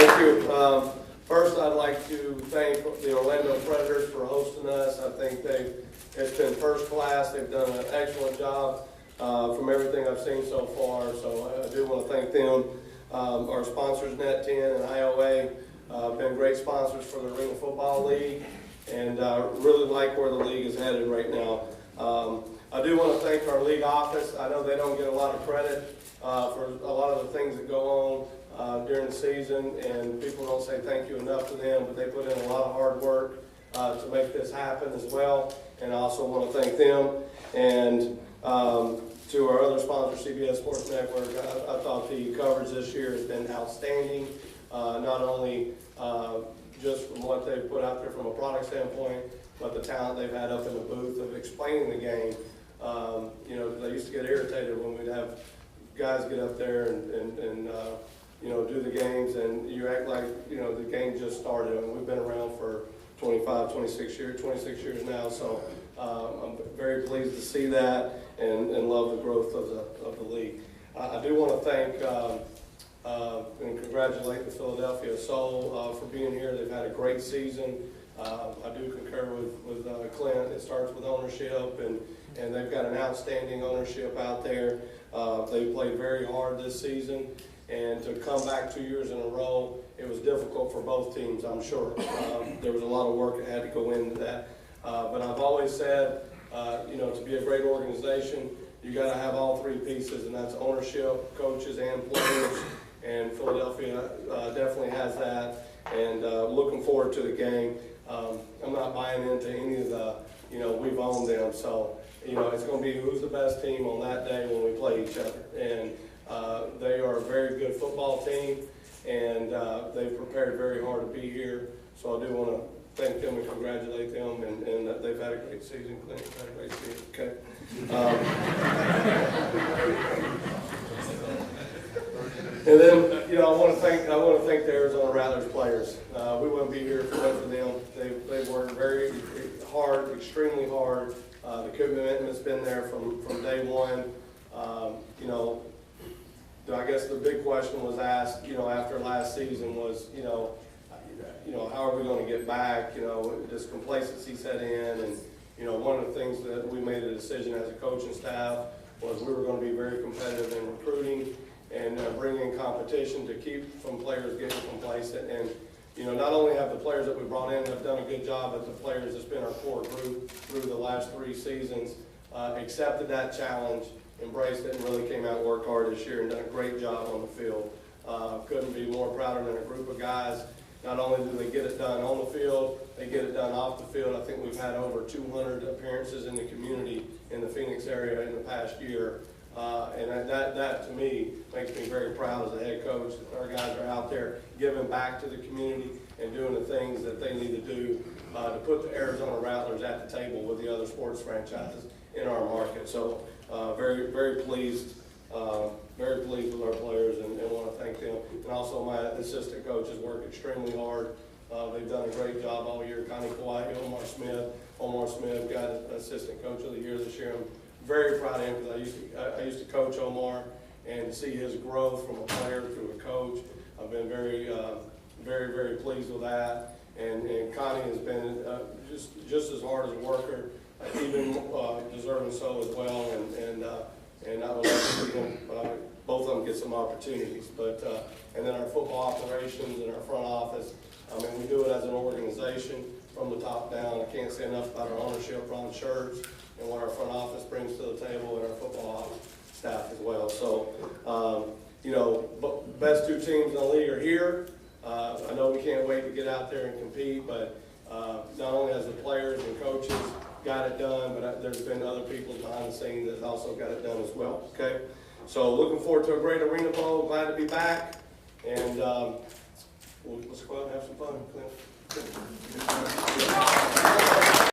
Thank you. First, I'd like to thank the Orlando Predators for hosting us. I think it's been first class. They've done an excellent job from everything I've seen so far. So I do want to thank them. Our sponsors, Net 10 and IOA, have been great sponsors for the Arena Football League, and really like where the league is headed right now. I do want to thank our league office. I know they don't get a lot of credit for a lot of the things that go on during the season, and people don't say thank you enough to them, but they put in a lot of hard work to make this happen as well. And I also want to thank them. And to our other sponsor, CBS Sports Network, I thought the coverage this year has been outstanding, not only just from what they've put out there from a product standpoint, but the talent they've had up in the booth of explaining the game. You know, they used to get irritated when we'd have guys get up there and you know, do the games, and you act like, you know, the game just started. I mean, we've been around for 26 years now, so I'm very pleased to see that and love the growth of the league. I do want to thank and congratulate the Philadelphia Soul for being here. They've had a great season. I do concur with Clint. It starts with ownership, and they've got an outstanding ownership out there. They played very hard this season, and to come back 2 years in a row, it was difficult for both teams, I'm sure. There was a lot of work that had to go into that. But I've always said, you know, to be a great organization, you got to have all three pieces, and that's ownership, coaches, and players. And Philadelphia definitely has that. And looking forward to the game. I'm not buying into any of the, you know, we've owned them. So, you know, it's going to be who's the best team on that day when we play each other. And they are a very good football team, and they've prepared very hard to be here. So I do want to thank them and congratulate them, and they've had a great season. Clint, had a great season. Okay. And then, you know, I want to thank the Arizona Rattlers players. We wouldn't be here if it wasn't for them. They've worked very hard, extremely hard. The commitment's been there from day one. You know, I guess the big question was asked, you know, after last season was, you know, how are we going to get back? You know, does complacency set in? And, you know, one of the things that we made a decision as a coaching staff was we were going to be very competitive in recruiting and bring in competition to keep from players getting complacent. And, you know, not only have the players that we brought in have done a good job, but the players that's been our core group through the last 3 seasons accepted that challenge, embraced it, and really came out and worked hard this year and done a great job on the field. Couldn't be more prouder than a group of guys. Not only do they get it done on the field, they get it done off the field. I think we've had over 200 appearances in the community in the Phoenix area in the past year. And that to me makes me very proud as a head coach that our guys are out there giving back to the community and doing the things that they need to do to put the Arizona Rattlers at the table with the other sports franchises in our market. So very, very pleased with our players, and want to thank them. And also my assistant coaches work extremely hard. They've done a great job all year. Connie Kawhi, Omar Smith got assistant coach of the year this year. I'm very proud of him because I used to coach Omar, and to see his growth from a player to a coach, I've been very, very pleased with that. And Connie has been just as hard as a worker, even deserving so as well. And I would like to see him, both of them get some opportunities. But and then our football operations and our front office. I mean, we do it as an organization from the top down. I can't say enough about our ownership, Ron Shirts, and what our front office brings to the table, and our football staff as well. So, you know, best 2 teams in the league are here. I know we can't wait to get out there and compete, but not only has the players and coaches got it done, but there's been other people behind the scenes that also got it done as well. Okay, so looking forward to a great Arena Bowl. Glad to be back, and let's go out and have some fun.